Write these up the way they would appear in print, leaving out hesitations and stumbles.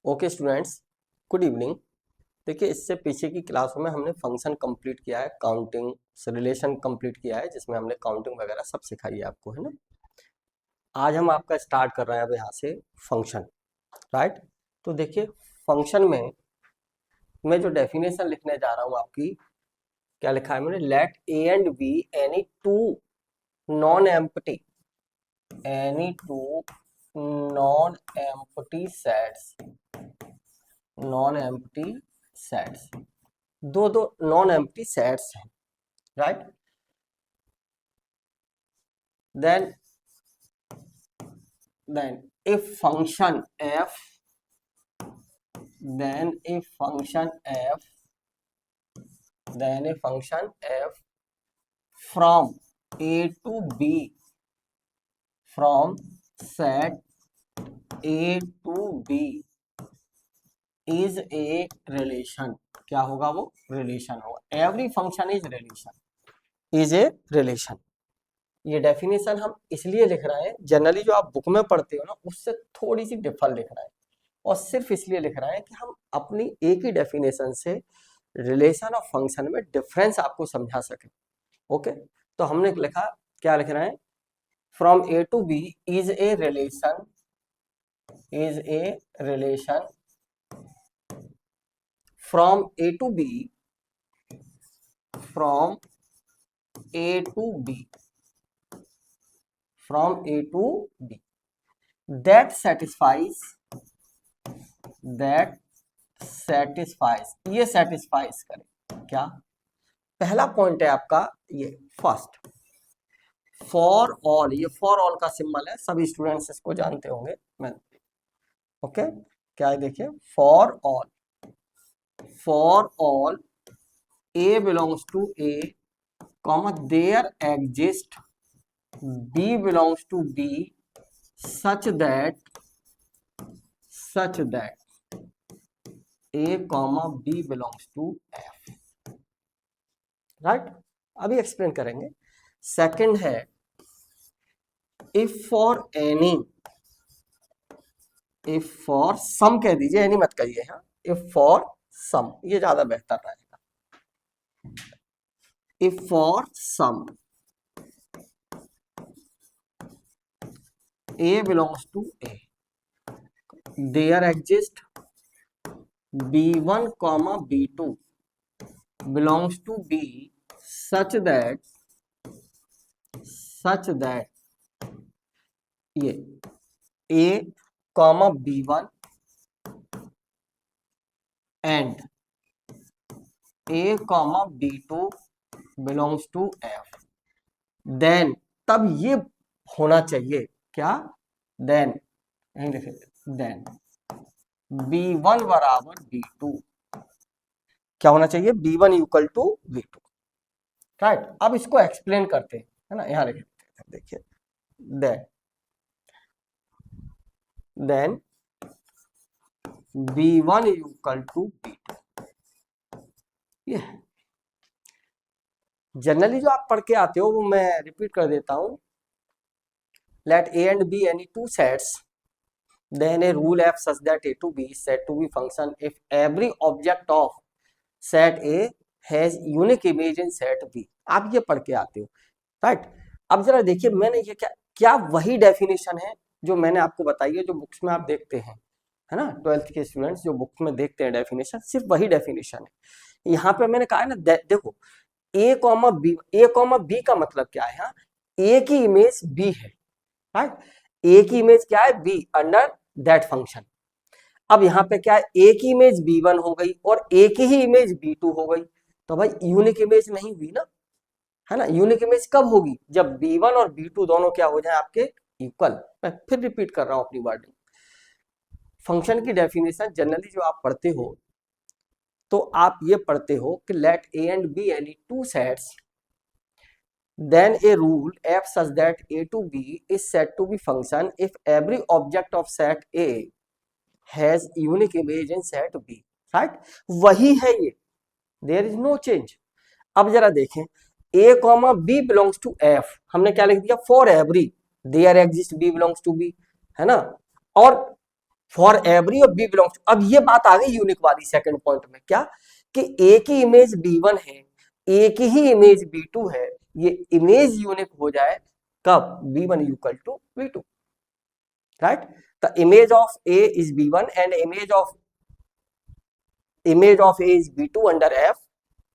Okay students, good evening. देखिए, इससे पीछे की क्लासों में हमने फंक्शन कंप्लीट किया है, काउंटिंग रिलेशन कंप्लीट किया है, जिसमें हमने काउंटिंग वगैरह सब सिखाई है आपको, है ना। आज हम आपका स्टार्ट कर रहे हैं अब यहाँ से फंक्शन, राइट। तो देखिए, फंक्शन में मैं जो डेफिनेशन लिखने जा रहा हूँ आपकी, क्या लिखा है मैंने, let A and B any two non empty two non empty sets, non empty sets, दो दो नॉन एम्प्टी सेट्स हैं, right. then if function f, then if function f from a to b, from set a to b is a relation, क्या होगा वो, relation होगा। Every function is relation, is a relation. ये definition हम इसलिए लिख रहे हैं, जनरली जो आप बुक में पढ़ते हो ना, उससे थोड़ी सी डिफर लिख रहे हैं, और सिर्फ इसलिए लिख रहे हैं कि हम अपनी एक ही डेफिनेशन से रिलेशन और फंक्शन में डिफरेंस आपको समझा सके। ओके, तो हमने लिखा, क्या लिख रहे हैं, from A to B is a relation, from A to B, from A to B, from A to B, that satisfies, ये सेटिस्फाइज करे क्या। पहला पॉइंट है आपका ये फर्स्ट, फॉर ऑल, ये फॉर ऑल का सिंबल है, सभी स्टूडेंट्स इसको जानते होंगे। मैं ओके, क्या है देखिए, for all a belongs to A, comma there exist b belongs to B such that a comma b belongs to F, right. अभी एक्सप्लेन करेंगे। सेकंड है, if for any, if for some कह दीजिए, any मत कहिए, हाँ, if for सम, ये ज्यादा बेहतर रहेगा। If for some a belongs to A, there exist b1 comma b2 belongs to b such that ये a comma b1 and a comma b2 belongs to f, then तब ये होना चाहिए क्या, then then b1 बराबर b2, क्या होना चाहिए, b1 equal to b2, right. अब इसको एक्सप्लेन करते हैं, है ना। यहाँ देखिए, then b1 equal to b2, ये जनरली जो आप पढ़ के आते हो वो मैं रिपीट कर देता हूं। Let a and b any two sets, then a rule f such that a to b is said to be function if every object of set a has unique image in set b। आप ये पढ़ के आते हो, right. अब जरा देखिए, मैंने ये क्या वही डेफिनेशन है जो मैंने आपको बताई है, जो बुक्स में आप देखते हैं, है ना। 12th के स्टूडेंट्स जो बुक्स में देखते हैं डेफिनेशन, सिर्फ वही डेफिनेशन है। यहाँ पे मैंने कहा है ना, देखो, ए कॉमा बी का मतलब क्या है, यहाँ ए की इमेज बी है, राइट। ए की इमेज क्या है, बी अंडर दैट फंक्शन। अब यहाँ पे क्या है, ए की इमेज b1 हो गई और ए की ही इमेज b2 हो गई, तो भाई यूनिक इमेज नहीं हुई ना, है ना। यूनिक इमेज कब होगी, जब b1 और b2 दोनों क्या हो जाए आपके इक्वल। मैं फिर रिपीट कर रहा हूं अपनी वर्डिंग। फंक्शन की डेफिनेशन जनरली जो आप पढ़ते हो, तो आप ये पढ़ते हो कि let A and B any two sets, then a rule f such that a to b is said to be function if every object of set a has unique image in set b, right। वही है ये, there is no change। अब जरा देखें, a comma b belongs to f, हमने क्या लिख दिया, for every there exist b belongs to b, है ना। और for every of B belongs, अब ये बात आ गई यूनिक वाली सेकंड पॉइंट में, क्या कि एक ही इमेज B1 है, एक ही इमेज B2 है, ये इमेज यूनिक हो जाए कब, B1 equal to B2, right. The image of A is B1 and image of A is B2 under F.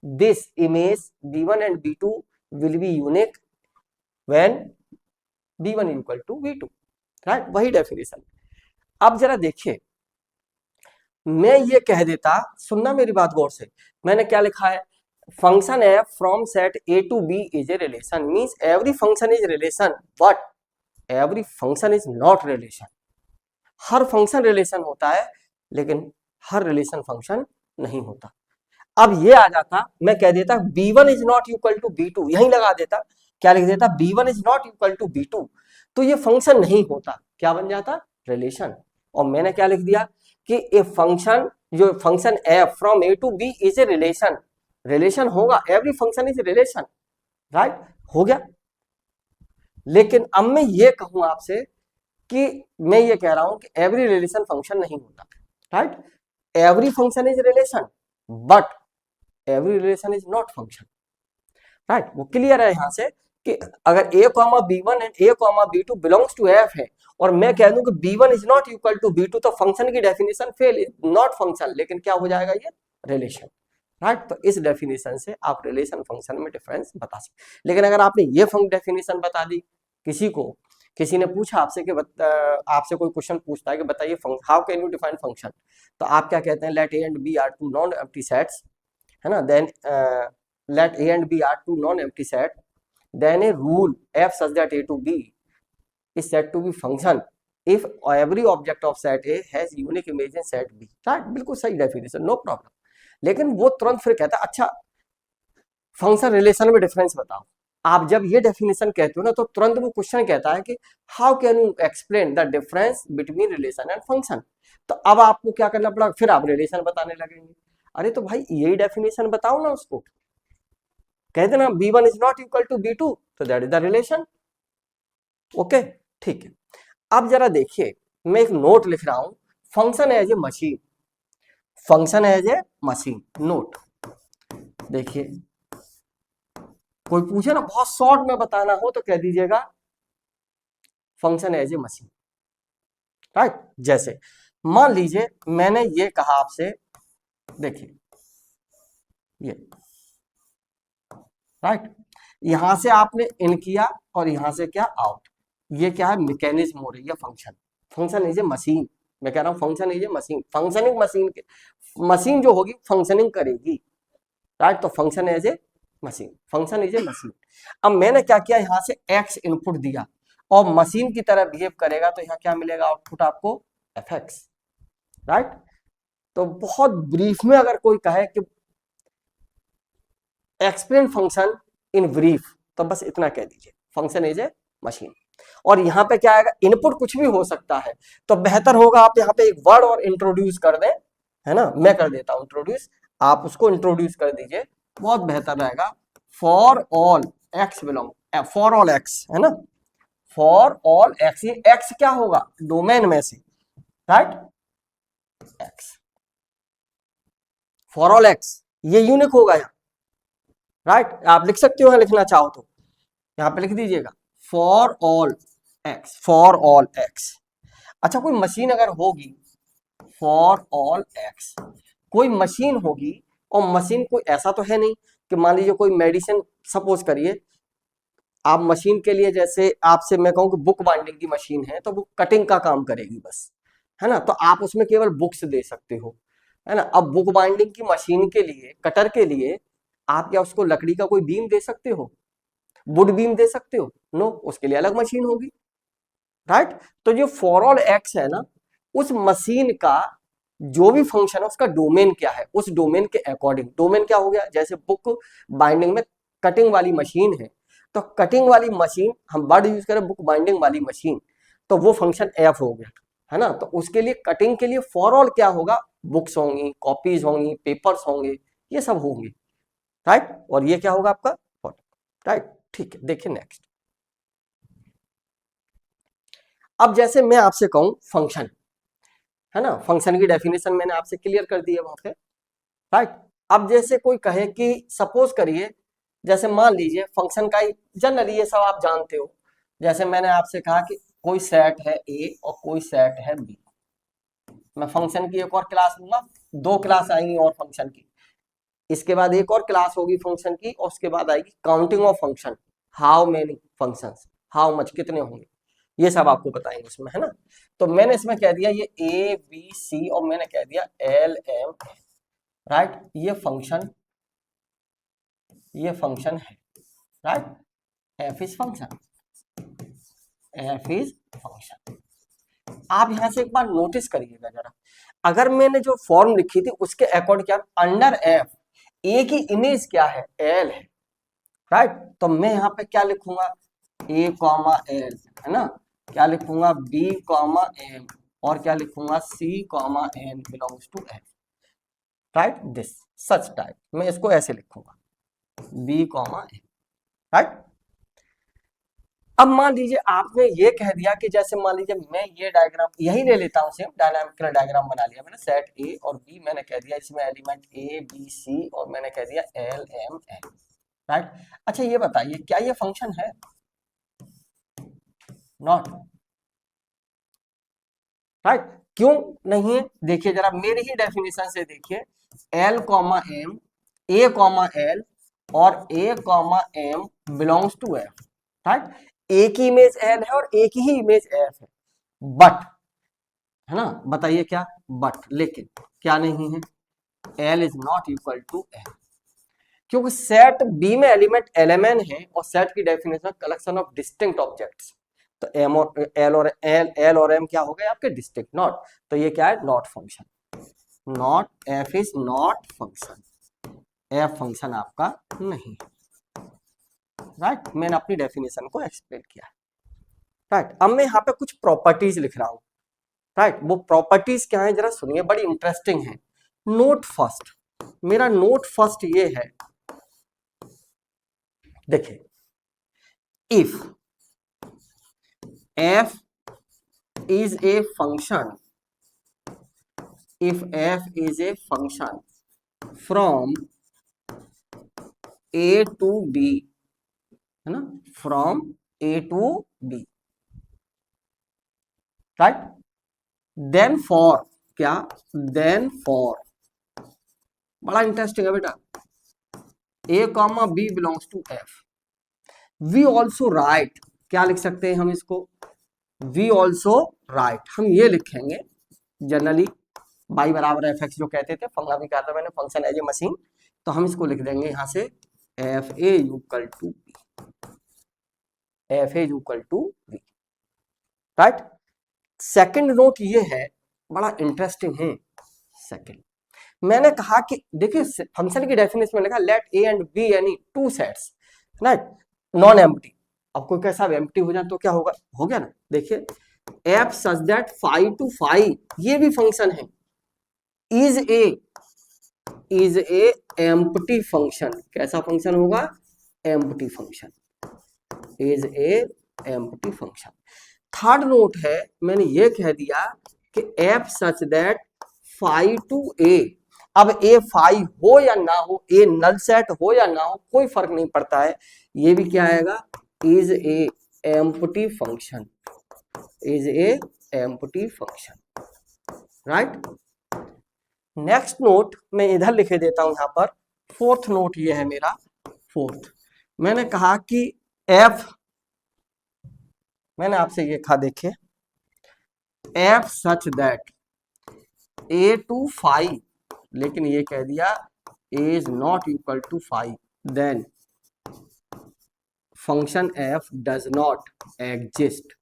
This image B1 and B2 will be unique when B1 equal to B2, right, वही definition. अब जरा देखिए, मैं ये कह देता, सुनना मेरी बात गौर से, मैंने क्या लिखा है, function f from set A to B is a relation, means every function is relation but every function is not relation. हर फंक्शन रिलेशन होता है लेकिन हर रिलेशन फंक्शन नहीं होता। अब ये आ जाता, मैं कह देता B1 is not equal to B2, यहीं लगा देता, क्या लिख देता, B1 is not equal to B2, तो ये फंक्शन नहीं होता, क्या बन जाता, रिलेशन। और मैंने क्या लिख दिया कि ए फंक्शन, जो function f from A to B is a relation, relation होगा, every function is relation, right, हो गया। लेकिन अब मैं ये कहूं आपसे कि मैं ये कह रहा हूं कि एवरी रिलेशन फंक्शन नहीं होता, right, every function is relation but every relation is not function, right, वो क्लियर है यहां से कि अगर a comma B1 and a comma B2 belongs to f है और मैं कह दूं कि B1 is not equal to B2, तो फंक्शन की definition fail, is not function, लेकिन क्या हो जाएगा, ये रिलेशन, राइट। तो इस डेफिनेशन से आप रिलेशन फंक्शन में डिफरेंस बता सकते। लेकिन अगर आपने ये डेफिनेशन बता दी, किसी ने पूछा आपसे कि आपसे कोई क्वेश्चन पूछता है कि बताइए how can you define function, तो आप क्या कहते हैं, let A and B are two non empty sets, है ना, then let A and B are two non-empty set, then a rule f such that A to B is said to be function if every object of set A has unique image in set B, right, बिल्कुल सही definition, no problem. लेकिन वो तुरंत फिर कहता है अच्छा function relation में डिफरेंस बताओ। आप जब ये डेफिनेशन कहते हो ना तो तुरंत वो क्वेश्चन कहता है कि how can you explain the difference between relation and function, तो अब आपको क्या करना पड़ा, फिर आप रिलेशन बताने लगेंगे। अरे तो भाई यही डेफिनेशन बताओ ना, उसको कह देना B1 is not equal to B2, तो that is the relation, okay, ठीक है। अब जरा देखिए, मैं एक नोट लिख रहा हूं, function as a machine, function as a machine, note. देखिए कोई पूछे ना, बहुत शॉर्ट में बताना हो तो कह दीजिएगा function as a machine, right. जैसे मान लीजिए मैंने ये कहा आपसे, देखिए ये, राइट, यहां से आपने इन किया और यहां से क्या आउट, ये क्या है, मैकेनिज्म हो रही है function, function is a machine, मैं कह रहा हूं function is a machine, functioning machine के, मशीन जो होगी फंक्शनिंग करेगी, राइट, तो function as a machine, function is a machine. अब मैंने क्या किया, यहां से x इनपुट दिया और मशीन की तरह बिहेव करेगा, तो यहां क्या मिलेगा आउटपुट आपको, fx, राइट। तो बहुत ब्रीफ में अगर कोई कहे कि एक्सप्लेन फंक्शन इन ब्रीफ, तो बस इतना कह दीजिए, फंक्शन इज ए मशीन। और यहाँ पे क्या आएगा, इनपुट कुछ भी हो सकता है, तो बेहतर होगा आप यहाँ पे एक वर्ड और इंट्रोड्यूस कर दें, है ना, मैं कर देता हूं इंट्रोड्यूस, आप उसको इंट्रोड्यूस कर दीजिए, बहुत बेहतर रहेगा। For all x belong, for all x, है ना, फॉर ऑल एक्स, ये एक्स क्या होगा, डोमेन में से, right, x, for all x, ये यूनिक होगा यहाँ, राइट। आप लिख सकते हो, लिखना चाहो तो यहां पे लिख दीजिएगा for all x, for all x. अच्छा कोई मशीन अगर होगी, फॉर ऑल एक्स, कोई मशीन होगी, और मशीन कोई ऐसा तो है नहीं कि मान लीजिए कोई मेडिसिन, सपोज करिए आप मशीन के लिए, जैसे आपसे मैं कहूँ कि बुक बाइंडिंग की मशीन है, तो वो कटिंग का काम करेगी बस, है ना, तो आप उसमें केवल बुक्स दे सकते हो, है ना। अब बुक बाइंडिंग की मशीन के लिए, कटर के लिए आप क्या उसको लकड़ी का कोई बीम दे सकते हो, वुड बीम दे सकते हो, नो, उसके लिए अलग मशीन होगी, राइट। तो जो फॉर ऑल एक्स है ना, उस मशीन का जो भी फंक्शन है उसका डोमेन क्या है, उस डोमेन के अकॉर्डिंग, डोमेन क्या हो गया, जैसे बुक बाइंडिंग में कटिंग वाली मशीन है, तो कटिंग वाली मशीन हम वर्ड यूज करें बुक बाइंडिंग वाली मशीन, तो वो फंक्शन एफ हो गया, है ना। तो उसके लिए कटिंग के लिए फॉर ऑल क्या होगा, बुक्स होंगी, कॉपीज होंगी, पेपर्स होंगे, ये सब होंगे, राइट। और ये क्या होगा आपका, राइट, ठीक है। देखिए नेक्स्ट, अब जैसे मैं आपसे कहूं फंक्शन, है ना, फंक्शन की डेफिनेशन मैंने आपसे क्लियर कर दी है वहां पे, राइट। अब जैसे कोई कहे कि सपोज करिए, जैसे मान लीजिए फंक्शन का जनरली ये सब आप जानते हो, जैसे मैंने आपसे कहा कि कोई सेट है ए और कोई सेट है बी, मैं फंक्शन की एक और क्लास लूंगा, दो क्लास आएंगी और फंक्शन की, इसके बाद एक और क्लास होगी फंक्शन की, और उसके बाद आएगी counting of function, how many functions, how much, कितने होंगे, ये सब आपको बताएंगे उसमें, है ना। तो मैंने इसमें कह दिया ये ए बी सी और मैंने कह दिया एल एम, राइट, ये फंक्शन है, right, F is function, F is function. आप यहां से एक बार नोटिस करिएगा जरा, अगर मैंने जो फॉर्म लिखी थी उसके अकॉर्डिंग क्या, अंडर एफ ए की इमेज क्या है, एल है, राइट। तो मैं यहाँ पे क्या लिखूंगा, ए कॉमा एल, है ना, क्या लिखूंगा बी कॉमा एम, और क्या लिखूंगा C comma N belongs to F, right, this such type, मैं इसको ऐसे लिखूंगा बी कॉमा एम, राइट। अब मान लीजिए आपने ये कह दिया कि जैसे मान लीजिए मैं ये डायग्राम यही ले लेता हूं, सेम डायनामिकल डायग्राम बना लिया मैंने, सेट ए और बी, मैंने कह दिया इसमें एलिमेंट ए बी सी और मैंने कह दिया एल एम एन, राइट। अच्छा ये बताइए क्या ये फंक्शन है, नॉट, राइट, क्यों नहीं है, देखिए जरा मेरी ही डेफिनेशन से देखिए, L comma M, A comma L और A comma M belongs to F, right, एक ही इमेज एल है और एक ही इमेज एफ है, बट, है ना, बताइए क्या बट, लेकिन क्या नहीं है, L is not equal to L, क्योंकि सेट बी में एलिमेंट एलएमएन है और सेट की definition collection of distinct objects, तो एम और एल और एम क्या हो गए आपके, डिस्टिंक्ट, नॉट, तो ये क्या है, not function, not, F is not function, F function आपका नहीं, राइट, मैंने अपनी डेफिनेशन को एक्सप्लेन किया, राइट। अब मैं यहाँ पे कुछ प्रॉपर्टीज लिख रहा हूं, राइट, वो प्रॉपर्टीज क्या है जरा सुनिए, बड़ी इंटरेस्टिंग है। नोट फर्स्ट, मेरा नोट फर्स्ट ये है, देखिए, if f is a function, if f is a function from a to b, है ना, from a to b, right, then for क्या, then for, बड़ा इंटरेस्टिंग है बेटा, a comma b belongs to f, we also right, क्या लिख सकते हैं हम इसको, वी ऑल्सो राइट, हम ये लिखेंगे जनरली बाई बराबर एफ एक्स जो कहते थे, फंक्शन भी कहा था मैंने, फंक्शन एज ए मशीन, तो हम इसको लिख देंगे यहां से f a equal to b, f a equal to b, right. Second note ये है, बड़ा इंटरेस्टिंग है, सेकंड मैंने कहा कि देखिए फंक्शन की डेफिनेशन में लिखा let A and B any two sets, right, non empty, अब कोई कैसा एम्प्टी हो जाए तो क्या होगा, हो गया ना, देखिए एफ सच दैट 5 to 5 ये भी फंक्शन है, इज ए एम्प्टी फंक्शन, कैसा फंक्शन होगा, empty function, is A empty function. Third note है, मैंने ये कह दिया कि F such that 5 to a, अब ए 5 हो या ना हो, ए नल सेट हो या ना हो, कोई फर्क नहीं पड़ता है, ये भी क्या आएगा, is a empty function, is A empty function, right. Next note मैं इधर लिखे देता हूं यहां पर, फोर्थ नोट ये है मेरा, फोर्थ मैंने कहा कि एफ, मैंने आपसे ये कहा देखिए, F such that A to 5, लेकिन ये कह दिया A is not equal to 5, then function F does not exist,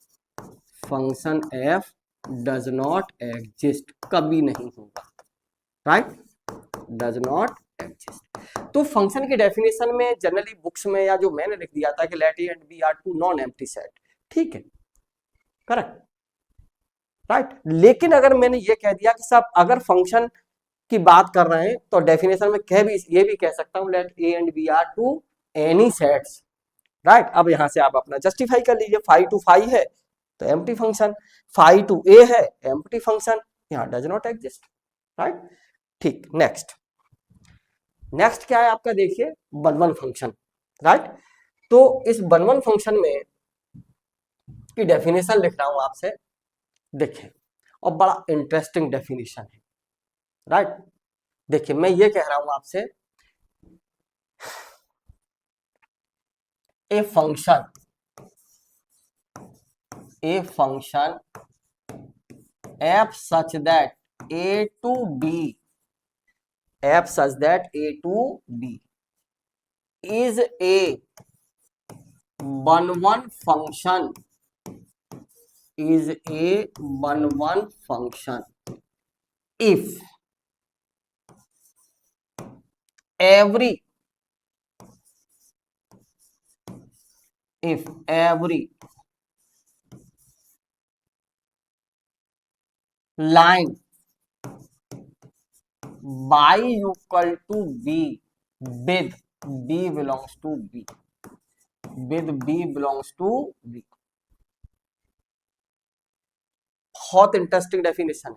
function F does not exist, कभी नहीं होगा, राइट, डज नॉट एग्जिस्ट। तो फंक्शन की डेफिनेशन में जनरली बुक्स में या जो मैंने लिख दिया था कि let A and B are two non empty set, ठीक है, करेक्ट, राइट। लेकिन अगर मैंने ये कह दिया कि साहब अगर फंक्शन की बात कर रहे हैं तो डेफिनेशन में ये भी कह सकता हूं let A and B are two any sets, right. अब यहां से आप अपना जस्टिफाई कर लीजिए, 5 to 5 है तो एम्प्टी फंक्शन, 5 to a है एम्प्टी फंक्शन, यहाँ डज नॉट एग्जिस्ट, राइट। ठीक, नेक्स्ट क्या है आपका, देखिए बन फंक्शन, राइट। तो इस बन फंक्शन में की डेफिनेशन लिख रहा हूं आपसे, देखिए, और बड़ा इंटरेस्टिंग डेफिनेशन है, राइट। देखिए मैं ये कह रहा हूं आपसे, a function f such that a to b is a one function if every line y equal to b with b belongs to b बहुत इंटरेस्टिंग डेफिनेशन है,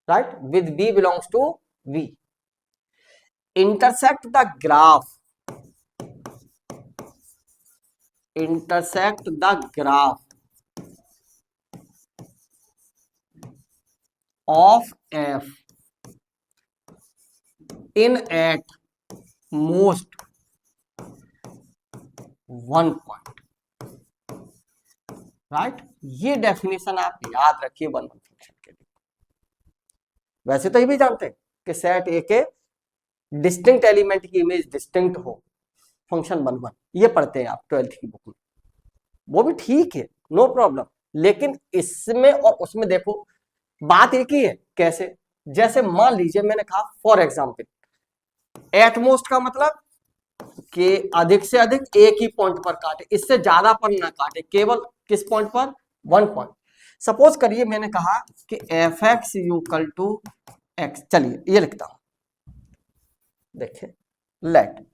right. With b belongs to b, intersect the graph of f in at most one point, right. ये definition आप याद रखिए one function के लिए। वैसे तो ये भी जानते हैं कि सेट ए के डिस्टिंक्ट एलिमेंट की इमेज डिस्टिंक्ट हो, फंक्शन वन, ये पढ़ते हैं आप 12th की बुक में, वो भी ठीक है, नो प्रॉब्लम। लेकिन इसमें और उसमें देखो बात एक ही है, कैसे, जैसे मान लीजिए मैंने कहा फॉर एग्जाम्पल एटमोस्ट का मतलब कि अधिक से अधिक एक ही पॉइंट पर काटे, इससे ज्यादा पर ना काटे, केवल किस पॉइंट पर, वन पॉइंट। सपोज करिए मैंने कहा कि F X equal to X, चलिए ये लिखता हूं, देखिए let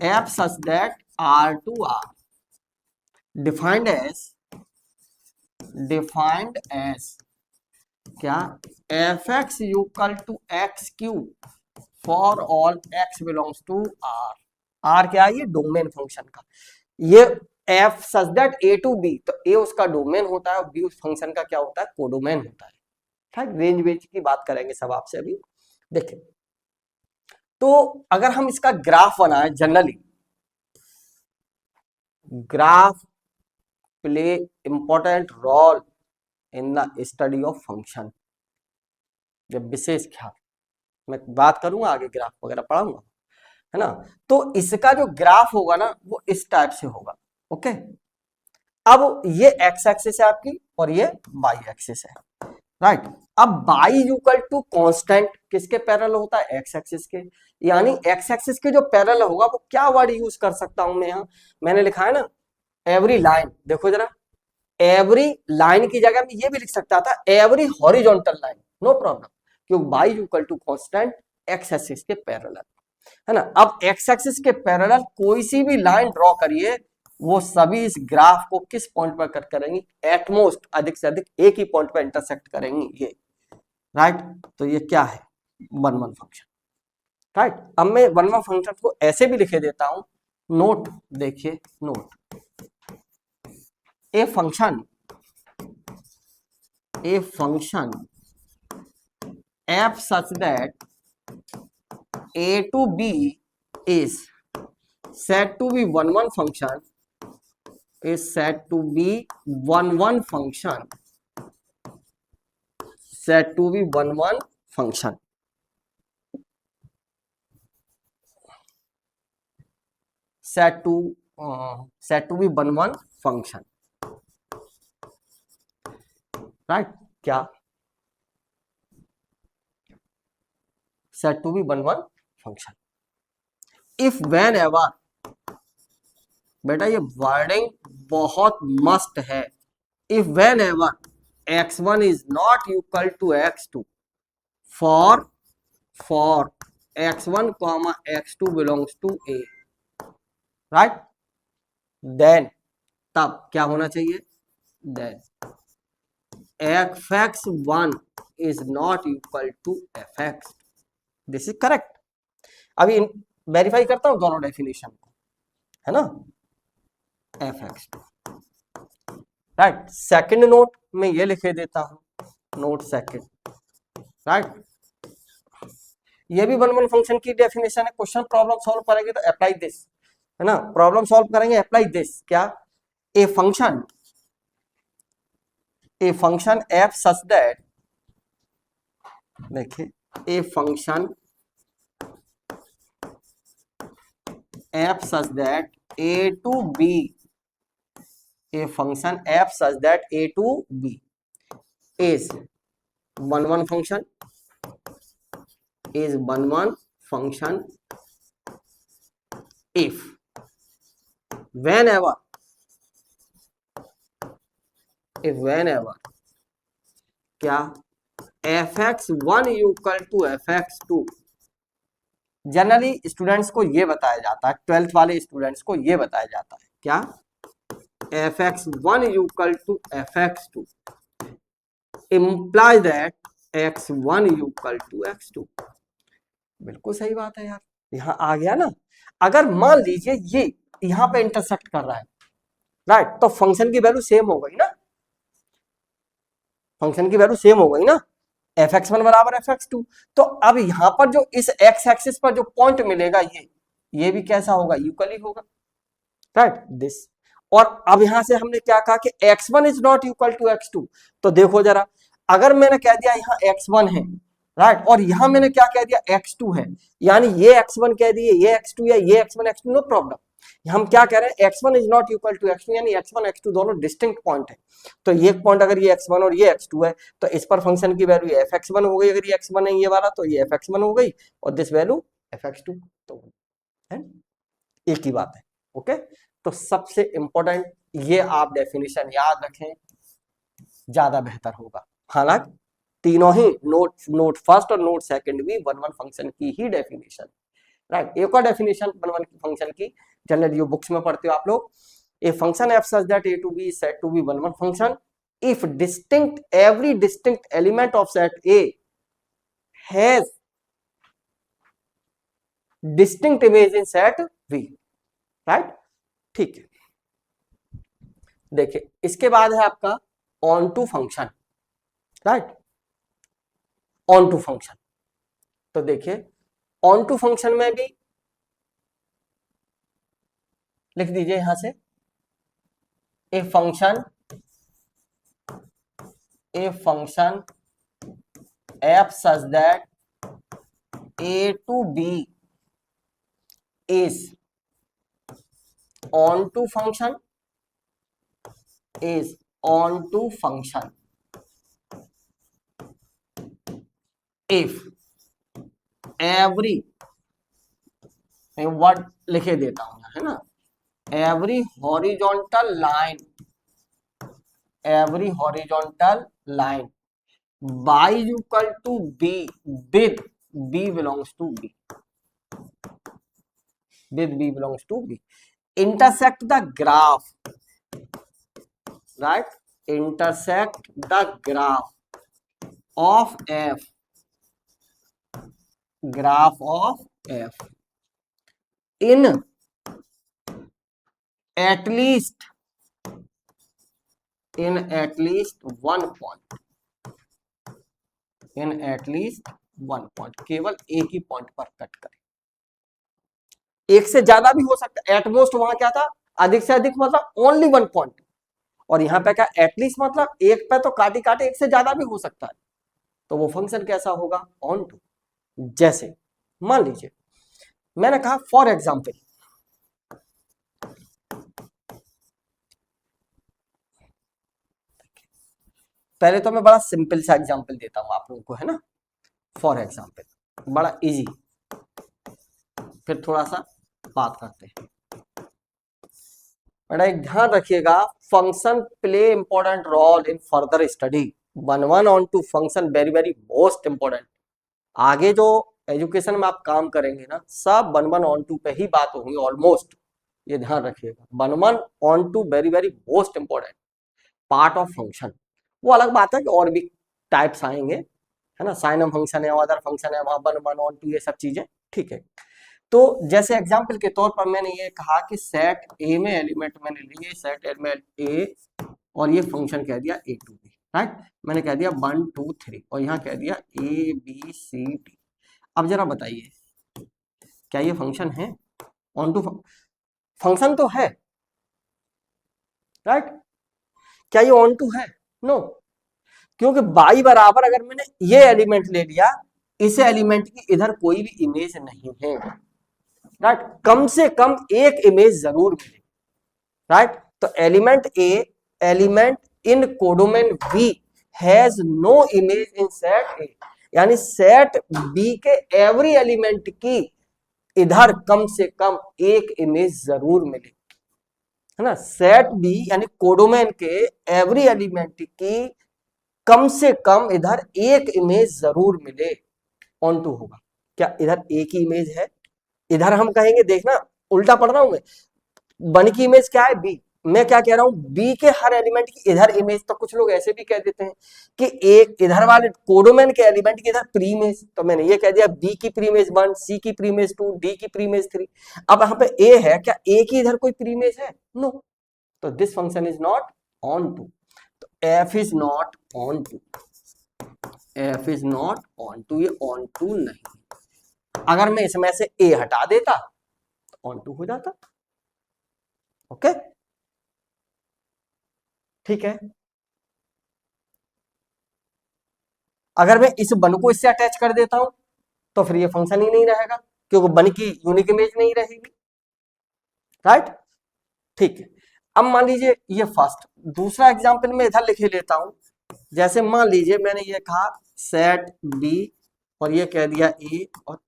F such that R to R defined as क्या, F X equal to x cube for all x belongs to R क्या है, ये डोमेन फंक्शन का, ये F such that A to B, तो ए उसका डोमेन होता है और बी उस फंक्शन का क्या होता है, कोडोमेन होता है, ठीक। रेंज वेज की बात करेंगे सब आपसे अभी। देखिए तो अगर हम इसका ग्राफ बनाए, generally graph play important role in the study of function, जब विशेष ख्याल, मैं बात करूंगा आगे ग्राफ वगैरह पढ़ाऊंगा, है ना। तो इसका जो ग्राफ होगा ना वो इस टाइप से होगा, ओके। अब ये एक्स एक्सिस है आपकी और ये वाई एक्सिस है, राइट। अब वाई इक्वल टू कांस्टेंट किसके पैरेलल होता है, एक्स एक्सिस के, यानी एक्स एक्सिस के जो पैरेलल होगा वो क्या वर्ड यूज कर सकता हूं मैं, यहां मैंने लिखा है ना एवरी लाइन, देखो जरा, एवरी लाइन की जगह में ये भी लिख सकता था every horizontal line, no problem, क्योंकि Y equal to constant X axis के पैरेलल, है ना। अब एक्स एक्सिस के पैरेलल कोई सी भी लाइन ड्रॉ करिए, वो सभी इस ग्राफ को किस पॉइंट पर कट करेंगी, एटमोस्ट अधिक से अधिक एक ही पॉइंट पर इंटरसेक्ट करेंगी, ये, राइट। तो ये क्या है, वन फंक्शन, राइट। अब मैं वन फंक्शन को ऐसे भी लिखे देता हूं, नोट, देखिए note, a function f such that a to b is said to be one function, is said to be one function, said to be one function, said to be one function, right, क्या, said to be one function if whenever, बेटा ये wording बहुत मस्त है, if whenever x1 is not equal to x2 for x1 comma x2 belongs to a, right, then तब क्या होना चाहिए, then fx1 is not equal to fx, this is correct. अभी वेरीफाई करता हूं दोनों डेफिनेशन को, है ना, fx2, राइट। सेकंड नोट में ये लिखे देता हूं, नोट सेकंड, राइट। ये भी वन वन फंक्शन की डेफिनेशन है। क्वेश्चन प्रॉब्लम सॉल्व करेंगे तो अप्लाई दिस, है ना, प्रॉब्लम सॉल्व करेंगे अप्लाई दिस, क्या, a function f such that, देखिए, a function f such that a to b, a function f such that a to b is one function, is one function if whenever क्या fx1 equal to fx2। Generally students को ये बताया जाता है, 12th वाले students को ये बताया जाता है, क्या, fx1 equal to fx2 implies that x1 equal to x2। बिल्कुल सही बात है यार, यहां आ गया ना। अगर मान लीजिए ये यहां पे इंटरसेक्ट कर रहा है, राइट, तो फंक्शन की वैल्यू सेम हो गई ना, फंक्शन की वैल्यू सेम हो गई ना, fx1 बराबर fx2। तो अब यहां पर जो इस x एक्सिस पर जो पॉइंट मिलेगा ये भी कैसा होगा, इक्वल ही होगा, राइट, दिस। और अब यहां से हमने क्या कहा कि x1 is not equal to x2। तो देखो जरा, अगर मैंने कह दिया यहाँ x1 है, राइट, और यहां मैंने क्या कह दिया, x2 है, यानी ये x1 कह दिए, ये x2 या ये x1 x2, नो प्रॉब्लम। हम क्या कह रहे हैं, x1 is not equal to x2, यानी x1 x2 दोनों डिस्टिंक्ट पॉइंट है। तो ये पॉइंट अगर ये x1 और ये x2 है, तो इस पर फंक्शन की वैल्यू fx1 हो गई। अगर ये x1 है ये वाला, तो ये fx1 हो गई, और दिस वैल्यू fx2, तो है एक ही बात है। ओके, तो सबसे इंपॉर्टेंट ये आप डेफिनेशन याद रखें, ज्यादा बेहतर होगा। हालांकि तीनों ही नोट फर्स्ट और नोट सेकंड भी वन वन फंक्शन की ही डेफिनेशन, राइट। एक और डेफिनेशन वन वन फंक्शन की, जनरल जो बुक्स में पढ़ते हो आप लोग, a function f such that A to B is said to be one one function if distinct every distinct element of set A has distinct image in set B, right, ठीक है। देखिए इसके बाद है आपका on to function, right, onto function. तो देखिए on to function में भी लिख दीजिए यहां से, a function f such that A to B is onto function, is on to function if every, word लिखे देता हूं, है ना, every horizontal line y equal to b with b belongs to b intersect the graph, right, intersect the graph of f in at least one point, केवल एक ही point पर cut करें। एक से ज्यादा भी हो सकता है, एटमोस्ट वहां क्या था, अधिक से अधिक मतलब ओनली वन पॉइंट, और यहां पे क्या एटलीस्ट मतलब एक पे तो काटे काटे एक से ज्यादा भी हो सकता है। तो वो फंक्शन कैसा होगा, ऑन टू। जैसे मान लीजिए मैंने कहा फॉर एग्जाम्पल, पहले तो मैं बड़ा सिंपल सा एग्जाम्पल देता हूं आप लोगों को, है ना, फॉर एग्जाम्पल बड़ा इजी, फिर थोड़ा सा बात करते हैं। बेटा एक ध्यान रखिएगा, function play important role in further study, one one onto function very very most important. आगे जो एजुकेशन में आप काम करेंगे ना, सब वन वन ऑन टू पे ही बात होगी ऑलमोस्ट, ये ध्यान रखिएगा। One one onto very very most important part of function. वो अलग बात है कि और भी टाइप्स आएंगे, है ना, साइनम फंक्शन है, अदर फंक्शन है, वहां 1 1 ऑन 2 ये सब चीजें, ठीक है। तो जैसे एग्जाम्पल के तौर पर मैंने ये कहा कि सेट ए में एलिमेंट मैंने लिए, सेट ए में ए, और ये फंक्शन कह दिया ए टू बी, राइट, मैंने कह दिया 1 2 3 और यहाँ कह दिया ए बी सी डी। अब जरा बताइए क्या ये फंक्शन है? ऑन टू फंक्शन तो है, राइट, क्या ये ऑन टू है? नो, क्योंकि बाई बराबर अगर मैंने ये एलिमेंट ले लिया, इस एलिमेंट की इधर कोई भी इमेज नहीं है, राइट, कम से कम एक इमेज जरूर मिले, राइट। तो element a, element in codomain B has no image in set A, यानी सेट बी के एवरी एलिमेंट की इधर कम से कम एक इमेज जरूर मिले, है ना। सेट बी यानी कोडोमेन के एवरी एलिमेंट की कम से कम इधर एक इमेज जरूर मिले, ऑन टू होगा। क्या इधर एक ही इमेज है? इधर हम कहेंगे, देखना उल्टा पढ़ रहा हूं मैं, वन की इमेज क्या है? बी। मैं क्या कह रहा हूं, बी के हर एलिमेंट की इधर इमेज। तो कुछ लोग ऐसे भी कह देते हैं कि एक इधर वाले कोडोमेन के एलिमेंट की इधर प्री इमेज, तो मैंने ये कह दिया बी की प्री इमेज 1, सी की प्री इमेज 2, डी की प्री इमेज 3। अब यहाँ पे ए है, क्या ए की इधर कोई प्री इमेज है? नो, तो this function is not onto. तो F is not onto, F is not onto, ये ऑन टू नहीं। अगर मैं इसमें से ए हटा देता तो ऑन टू हो जाता, ओके, ठीक है। अगर मैं इस वन को इससे अटैच कर देता हूं तो फिर ये फंक्शन ही नहीं रहेगा, क्योंकि वन की यूनिक इमेज नहीं रहेगी, राइट, ठीक है। अब मान लीजिए ये फर्स्ट, दूसरा एग्जांपल मैं इधर लिखे लेता हूं। जैसे मान लीजिए मैंने ये कहा सेट बी और ये कह दिया ए, और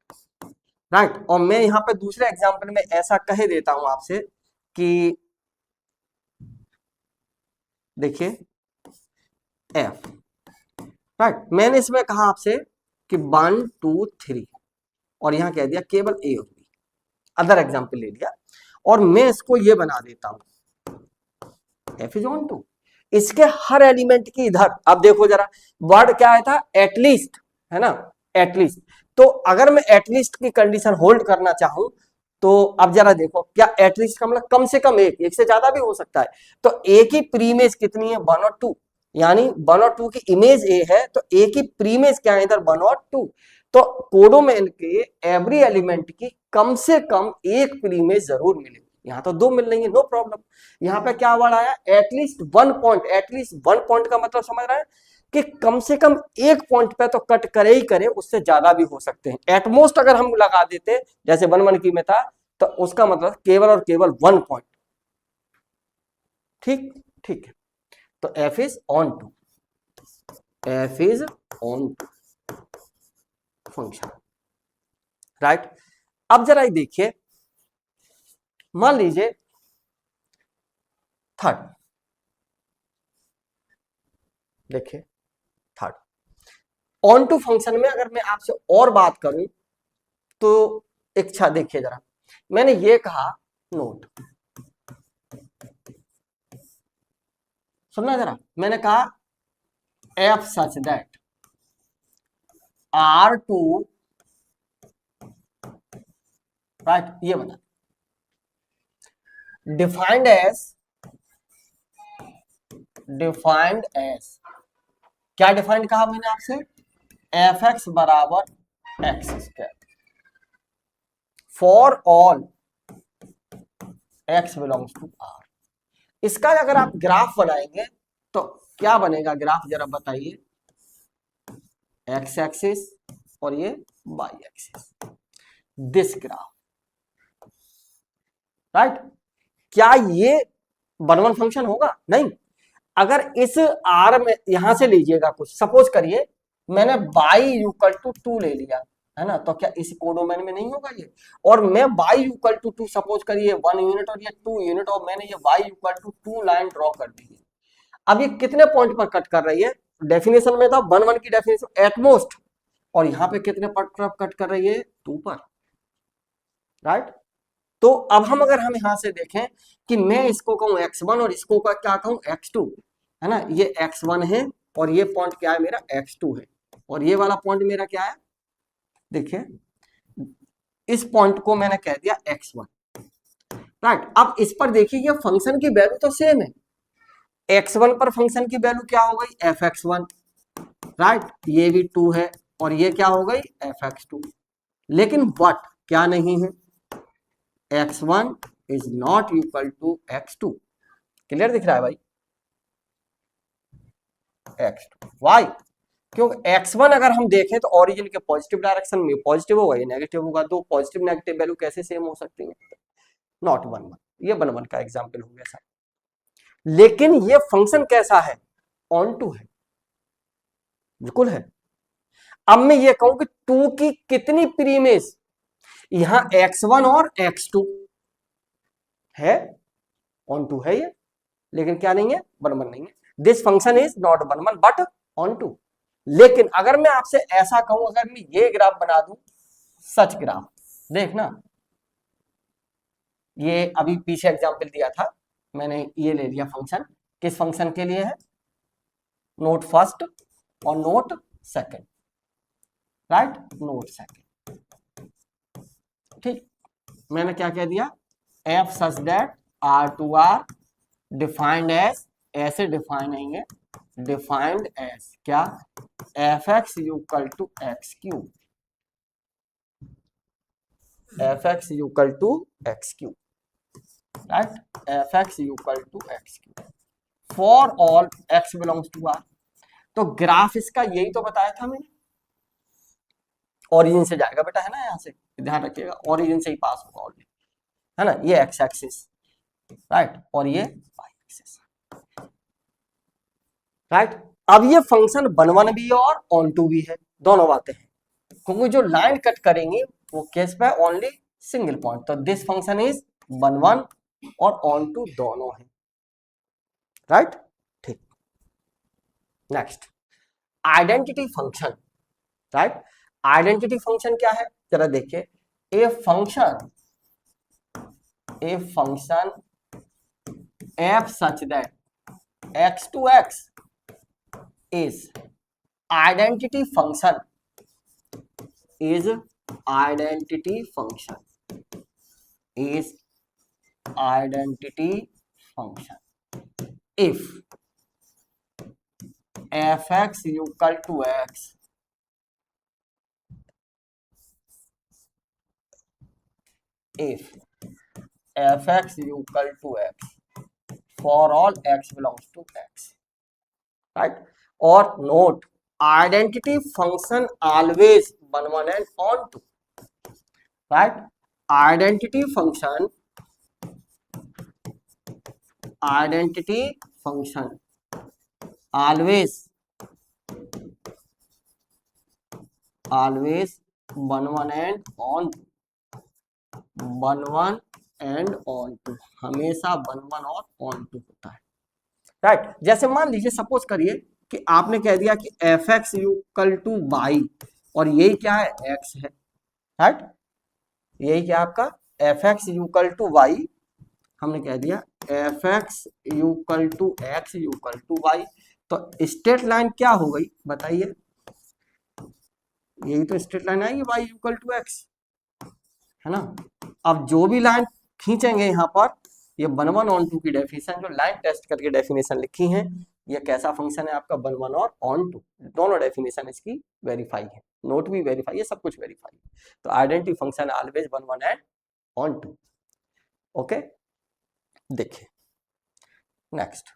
राइट, और मैं यहां पे दूसरे एग्जांपल में ऐसा कह देता हूं आपसे कि देखिए एफ, राइट, मैंने इसमें कहा आपसे कि 1 2 3 और यहां कह दिया केवल ए और बी, अदर एग्जांपल ले लिया, और मैं इसको ये बना देता हूं एफ इज ऑन टू। इसके हर एलिमेंट की इधर, अब देखो जरा वर्ड क्या आया था, एटलीस्ट, है ना, एटलीस्ट। तो अगर मैं एटलीस्ट की कंडीशन होल्ड करना चाहूं तो अब जरा देखो, क्या एटलीस्ट का मतलब कम से कम एक, एक से ज्यादा भी हो सकता है। तो ए की प्री इमेज कितनी है? 1 और 2, यानी 1 और 2 की इमेज ए है, तो ए की प्री इमेज क्या है इधर? 1 और 2। तो कोडोमेन के एवरी एलिमेंट की कम से कम एक प्री इमेज जरूर मिले। यहां तो 2 मिल रही है, नो प्रॉब्लम। यहां पे क्या वर्ड आया? At least 1 point. एटलीस्ट 1 पॉइंट का मतलब समझ रहा है कि कम से कम एक पॉइंट पे तो कट करे ही करे, उससे ज्यादा भी हो सकते हैं। एटमोस्ट अगर हम लगा देते जैसे 1 1 की में था, तो उसका मतलब केवल और केवल 1 पॉइंट, ठीक, ठीक है। तो F is onto, F is onto function, right. अब जरा देखिए, मान लीजिए थर्ड, देखिए थर्ड ऑन टू फंक्शन में अगर मैं आपसे और बात करूं तो इच्छा देखिए जरा, मैंने ये कहा नोट, सुनना जरा, मैंने कहा f such that R to, right, ये बना डिफाइंड एज क्या डिफाइंड कहा मैंने आपसे? एफ एक्स बराबर x square for all x belongs to R. इसका अगर आप ग्राफ बनाएंगे तो क्या बनेगा ग्राफ, जरा बताइए। एक्स एक्सिस और ये y axis, this graph, right. क्या ये 1 1 फंक्शन होगा? नहीं। अगर इस आर में यहां से लीजिएगा कुछ, सपोज करिए मैंने y इक्वल टू 2 ले लिया, है ना, तो क्या इस कोडोमेन में नहीं होगा ये? और मैं y इक्वल टू 2 सपोज करिए 1 यूनिट और ये 2 यूनिट, और मैंने ये y equal to 2 line draw कर दी है। अब ये कितने पॉइंट पर कट कर रही है? डेफिनेशन में था 1 1 की डेफिनेशन एटमोस्ट, और यहां पे कितने पर कट कर रही है? 2 पर, राइट। तो अब हम यहां से देखें कि मैं इसको कहूं x1 और इसको क्या कहूं x2, है ना, ये x1 है और ये पॉइंट क्या है मेरा x2 है, और ये वाला पॉइंट मेरा क्या है, देखिए इस पॉइंट को मैंने कह दिया x1, राइट। अब इस पर देखिए ये फंक्शन की वैल्यू तो सेम है, x1 पर फंक्शन की वैल्यू क्या हो गई fx1, राइट, ये भी 2 है और ये क्या हो गई fx2, लेकिन बट क्या नहीं है, x1 is not equal to x2। Clear दिख रहा है भाई, x2 वाई, क्योंकि x1 अगर हम देखें तो ओरिजिन के पॉजिटिव डायरेक्शन में पॉजिटिव होगा, ये नेगेटिव होगा, तो पॉजिटिव नेगेटिव वैल्यू कैसे सेम हो सकती है, नॉट 1 1, ये 1 1 का एग्जांपल हो गया सर। लेकिन ये फंक्शन कैसा है, ऑन टू है, बिल्कुल है। अब मैं ये कहूं कि 2 की कितनी प्रीमेस, यहां x1 और x2 है, ऑन टू है ये, लेकिन क्या नहीं है 1 1 नहीं है, this function is not 1 1 but onto. लेकिन अगर मैं आपसे ऐसा कहूं, अगर मैं ये ग्राफ बना दूं, सच ग्राफ, देखना ये अभी पीछे एग्जांपल दिया था मैंने, ये ले लिया फंक्शन, किस फंक्शन के लिए है, नोट फर्स्ट और note second, right, note second, ठीक। मैंने क्या कह दिया, f such that R to R defined as, ऐसे डिफाइन होंगे, डिफाइंड एज क्या, F x equal to x cube, f x equal to x cube, right, f x equal to x cube for all x belongs to R. तो graph इसका यही तो बताया था मैंने, ओरिजिन से जाएगा बेटा, है ना, यहां से ध्यान रखिएगा, ओरिजिन से ही पास होगा ऑलरेडी, है ना, ये एक्स एक्सिस, राइट, और ये वाई एक्सिस, राइट। अब ये फंक्शन 1 1 भी है और ऑन टू भी है, दोनों बातें हैं, क्योंकि जो लाइन कट करेंगे वो केस पे ओनली सिंगल पॉइंट, तो दिस फंक्शन इज 1 1 और ऑन टू दोनों है, राइट, ठीक। Next identity function, right, identity function क्या है जरा देखिए, a function f such that x to x is identity function, is identity function, is identity function if fx equal to x, if fx equal to x for all x belongs to x, right, or note identity function always 1 1 and on 2, right, identity function always 1 1 and on 2, 1 1 and on to, हमेशा 1 1 और on to होता है, right. जैसे मान लीजिए suppose करिए कि आपने कह दिया कि F x equal to y, और यही क्या है एक्स है, राइट, यही क्या आपका f x equal to y, हमने कह दिया f x equal to x equal to y, तो स्ट्रेट लाइन क्या हो गई बताइए, यही तो स्ट्रेट लाइन आएगी वाई इक्वल टू एक्स, है ना। अब जो भी लाइन खींचेंगे यहाँ पर, ये 1 1 ऑन 2 की डेफिनेशन, जो लाइन टेस्ट करके डेफिनेशन लिखी है, ये कैसा फंक्शन है आपका 1 1 और ऑन 2, दोनों डेफिनेशन इसकी वेरीफाई है, नोट भी वेरीफाई है, सब कुछ वेरीफाई है, तो identity function always 1 1 and on 2, okay. देखिए नेक्स्ट,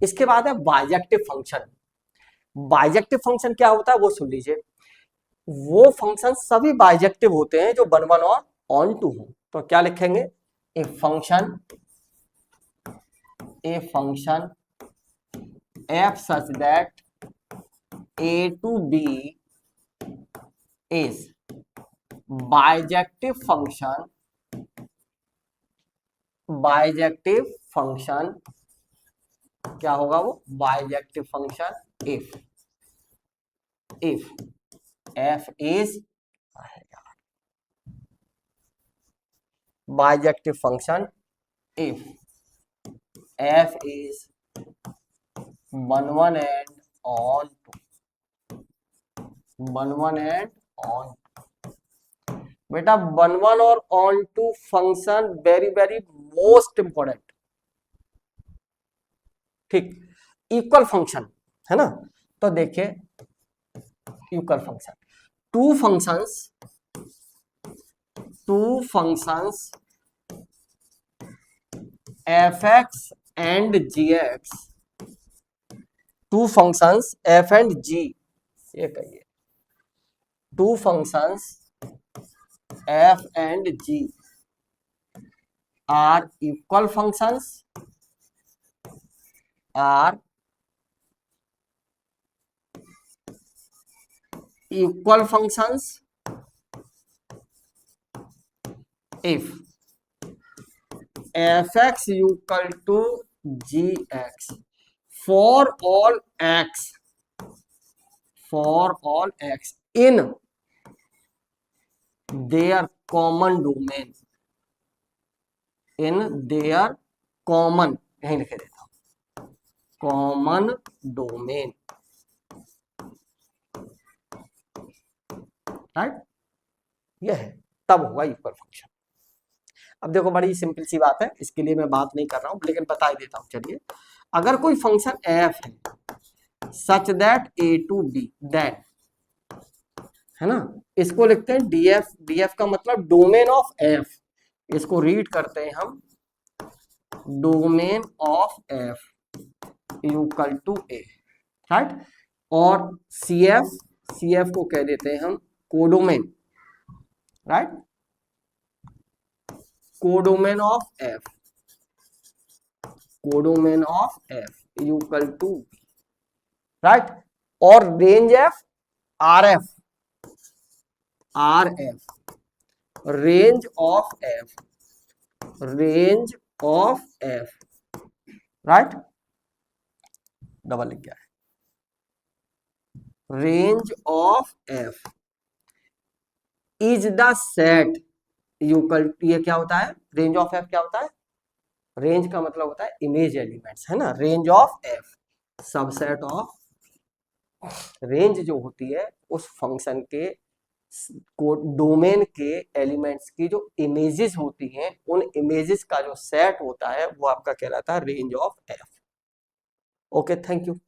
इसके बाद है बाइजेक्टिव फंक्शन। बाइजेक्टिव फंक्शन क्या होता है वो सुन लीजिए, वो फंक्शन सभी बाइजेक्टिव होते हैं जो 1 1 और ऑन टू हो, तो क्या लिखेंगे, a function f such that a to b is bijective function, क्या होगा वो bijective function if f is bijective function if f is 1 1 and onto, 1 1 and onto. बेटा 1 1 और onto function very very most important, ठीक। Equal function है ना, तो देखिए equal function, two functions F X and G X, two functions F and G, ये कहिए two functions F and G are equal functions, are equal functions if fx equal to gx for all x in their common domain, in their common, यहीं लिखे देता हूं, common domain, right, ये है, तब होगा इक्वल फंक्शन। अब देखो बड़ी सिंपल सी बात है, इसके लिए मैं बात नहीं कर रहा हूं, लेकिन बता ही देता हूं। चलिए, अगर कोई फंक्शन एफ है such that A to B, then, है ना, इसको लिखते हैं डीएफ। डीएफ का मतलब डोमेन ऑफ एफ, इसको रीड करते हैं हम domain of F equal to A, right. और सीएफ को कह देते हैं हम codomain, right, codomain of F, codomain of F equal to, right. और range F RF, range of F, right, double लिख गया है, range of F is the set equal, ये क्या होता है, रेंज ऑफ एफ क्या होता है, रेंज का मतलब होता है इमेज एलिमेंट्स, है ना, range of F subset of, range जो होती है उस फंक्शन के डोमेन के एलिमेंट्स की जो इमेजेस होती हैं, उन इमेजेस का जो सेट होता है वो आपका कहलाता है range of F. Okay, thank you.